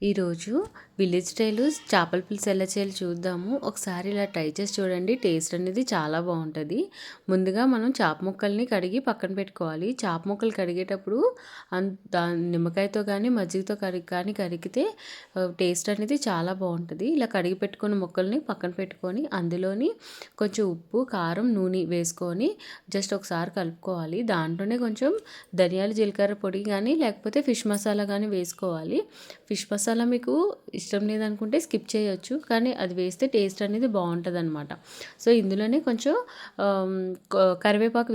ఈరోజు village style చేపల పులుసు ఎలా చేయాలో చూద్దాము. ఒకసారి ఇలా ట్రై చేసి చూడండి. టేస్ట్ అనేది చాలా బాగుంటుంది. ముందుగా మనం చేప ముక్కల్ని కడిగి పక్కన పెట్టుకోవాలి. చేప ముక్కలు కడిగేటప్పుడు నిమ్మకాయతో కానీ మజ్జిగతో కరిగితే టేస్ట్ అనేది చాలా బాగుంటుంది. ఇలా కడిగి పెట్టుకున్న ముక్కల్ని పక్కన పెట్టుకొని అందులోని కొంచెం ఉప్పు, కారం, నూనె వేసుకొని జస్ట్ ఒకసారి కలుపుకోవాలి. దాంట్లోనే కొంచెం ధనియాలు, జీలకర్ర పొడి కానీ లేకపోతే ఫిష్ మసాలా కానీ వేసుకోవాలి. ఫిష్ మసాలా మీకు ఇష్టం లేదనుకుంటే స్కిప్ చేయొచ్చు, కానీ అది వేస్తే టేస్ట్ అనేది బాగుంటుంది అనమాట. సో ఇందులోనే కొంచెం కరివేపాకు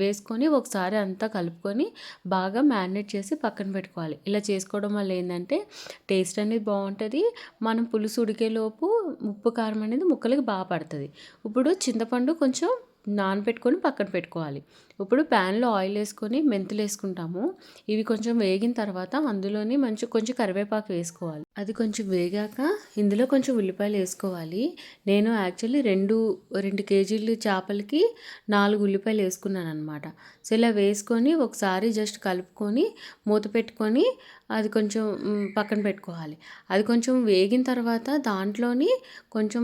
వేసుకొని ఒకసారి అంతా కలుపుకొని బాగా మ్యారినేట్ చేసి పక్కన పెట్టుకోవాలి. ఇలా చేసుకోవడం వల్ల ఏంటంటే టేస్ట్ అనేది బాగుంటుంది. మనం పులుసు ఉడికేలోపు ఉప్పు, కారం అనేది ముక్కలకి బాగా పడుతుంది. ఇప్పుడు చింతపండు కొంచెం నానబెట్టుకొని పక్కన పెట్టుకోవాలి. ఇప్పుడు ప్యాన్లో ఆయిల్ వేసుకొని మెంతులు వేసుకుంటాము. ఇవి కొంచెం వేగిన తర్వాత అందులోని కొంచెం కరివేపాకు వేసుకోవాలి. అది కొంచెం వేగాక ఇందులో కొంచెం ఉల్లిపాయలు వేసుకోవాలి. నేను యాక్చువల్లీ రెండు కేజీలు చేపలకి 4 ఉల్లిపాయలు వేసుకున్నాను అనమాట. సో ఇలా వేసుకొని ఒకసారి జస్ట్ కలుపుకొని మూత పెట్టుకొని అది కొంచెం పక్కన పెట్టుకోవాలి. అది కొంచెం వేగిన తర్వాత దాంట్లోని కొంచెం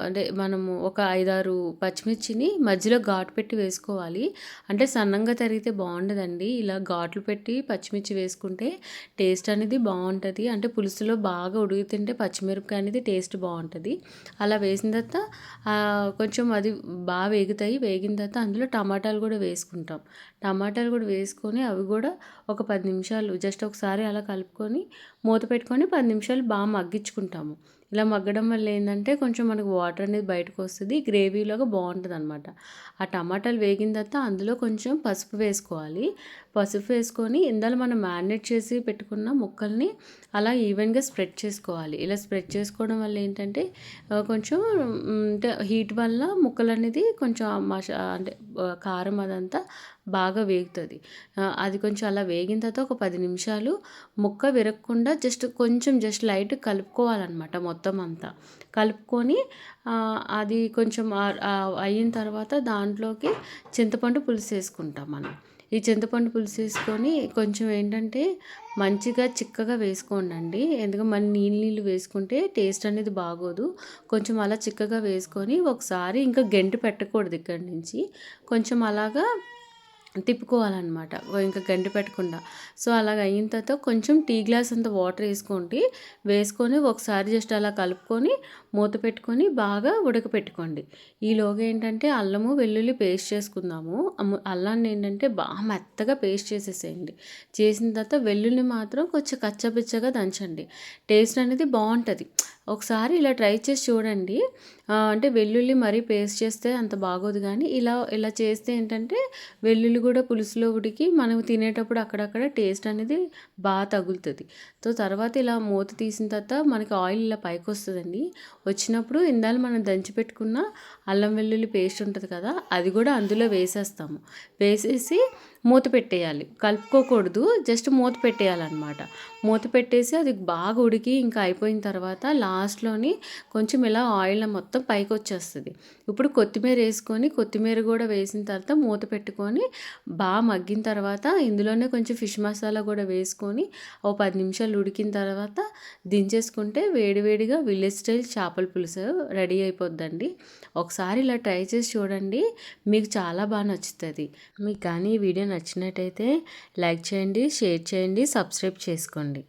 అంటే మనము ఒక 5-6 పచ్చిమిర్చిని మధ్యలో ఘాటు పెట్టి వేసుకోవాలి. అంటే సన్నంగా తరిగితే బాగుండదండి. ఇలా ఘాట్లు పెట్టి పచ్చిమిర్చి వేసుకుంటే టేస్ట్ అనేది బాగుంటుంది. అంటే పులుసులో బాగా ఉడుకుతుంటే పచ్చిమిరపకాయ అనేది టేస్ట్ బాగుంటుంది. అలా వేసిన తర్వాత కొంచెం అది బాగా వేగుతాయి. వేగిన తర్వాత అందులో టమాటాలు కూడా వేసుకుంటాం. టమాటాలు కూడా వేసుకొని అవి కూడా ఒక 10 నిమిషాలు జస్ట్ ఒకసారి అలా కలుపుకొని మూత పెట్టుకొని 10 నిమిషాలు బాగా మగ్గించుకుంటాము. ఇలా మగ్గడం వల్ల ఏంటంటే కొంచెం మనకు వాటర్ అనేది బయటకు వస్తుంది, గ్రేవీలాగా బాగుంటుంది అనమాట. ఆ టమాటాలు వేగిన తర్వాత అందులో కొంచెం పసుపు వేసుకోవాలి. పసుపు వేసుకొని ఇందులో మనం మ్యారినేట్ చేసి పెట్టుకున్న ముక్కల్ని అలా ఈవెన్గా స్ప్రెడ్ చేసుకోవాలి. ఇలా స్ప్రెడ్ చేసుకోవడం వల్ల ఏంటంటే కొంచెం అంటే హీట్ వల్ల ముక్కలు అనేది కొంచెం అంటే కారం అదంతా బాగా వేగుతుంది. అది కొంచెం అలా వేగిన తర్వాత ఒక 10 నిమిషాలు ముక్క విరగకుండా జస్ట్ లైట్ కలుపుకోవాలన్నమాట. మొత్తం అంతా కలుపుకొని అది కొంచెం అయిన తర్వాత దాంట్లోకి చింతపండు పులుసు వేసుకుంటాం మనం. ఈ చింతపండు పులుసు వేసుకొని కొంచెం ఏంటంటే మంచిగా చిక్కగా వేసుకోండి. ఎందుకంటే మన నీళ్ళు వేసుకుంటే టేస్ట్ అనేది బాగోదు. కొంచెం అలా చిక్కగా వేసుకొని ఒకసారి ఇంకా గెంటు పెట్టకూడదు. ఇక్కడి నుంచి కొంచెం అలాగా తిప్పుకోవాలన్నమాట, ఇంకా గంటి పెట్టకుండా. సో అలాగ అయిన తర్వాత కొంచెం టీ గ్లాస్ అంత వాటర్ వేసుకొని ఒకసారి జస్ట్ అలా కలుపుకొని మూత పెట్టుకొని బాగా ఉడకపెట్టుకోండి. ఈలోగా ఏంటంటే అల్లము, వెల్లుల్లి పేస్ట్ చేసుకుందాము. అల్లాన్ని ఏంటంటే బాగా మెత్తగా పేస్ట్ చేసేసేయండి. చేసిన తర్వాత వెల్లుల్లి మాత్రం కొంచెం కచ్చపిచ్చగా దంచండి. టేస్ట్ అనేది బాగుంటుంది. ఒకసారి ఇలా ట్రై చేసి చూడండి. అంటే వెల్లుల్లి మరీ పేస్ట్ చేస్తే అంత బాగోదు, కానీ ఇలా చేస్తే ఏంటంటే వెల్లుల్లి కూడా పులుసులో ఉడికి మనం తినేటప్పుడు అక్కడక్కడ టేస్ట్ అనేది బాగా తగులుతుంది. సో తర్వాత ఇలా మూత తీసిన తర్వాత మనకి ఆయిల్ ఇలా పైకి వస్తుందండి. వచ్చినప్పుడు ఇందాక మనం దంచి పెట్టుకున్న అల్లం వెల్లుల్లి పేస్ట్ ఉంటుంది కదా, అది కూడా అందులో వేసేసి మూత పెట్టేయాలి. కలుపుకోకూడదు, జస్ట్ మూత పెట్టేయాలన్నమాట. మూత పెట్టేసి అది బాగా ఉడికి ఇంకా అయిపోయిన తర్వాత లాస్ట్లోని కొంచెం ఇలా ఆయిల్ మొత్తం పైకి వచ్చేస్తుంది. ఇప్పుడు కొత్తిమీర కూడా వేసిన తర్వాత మూత పెట్టుకొని బాగా మగ్గిన తర్వాత ఇందులోనే కొంచెం ఫిష్ మసాలా కూడా వేసుకొని ఓ 10 నిమిషాలు ఉడికిన తర్వాత దించేసుకుంటే వేడివేడిగా విలేజ్ స్టైల్ చేపల పులుసు రెడీ అయిపోద్దండి. ఒకసారి ఇలా ట్రై చేసి చూడండి, మీకు చాలా బాగా నచ్చుతుంది. మీకు కానీ ఈ వీడియో నచ్చినట్టయితే లైక్ చేయండి, షేర్ చేయండి, సబ్స్క్రైబ్ చేసుకోండి.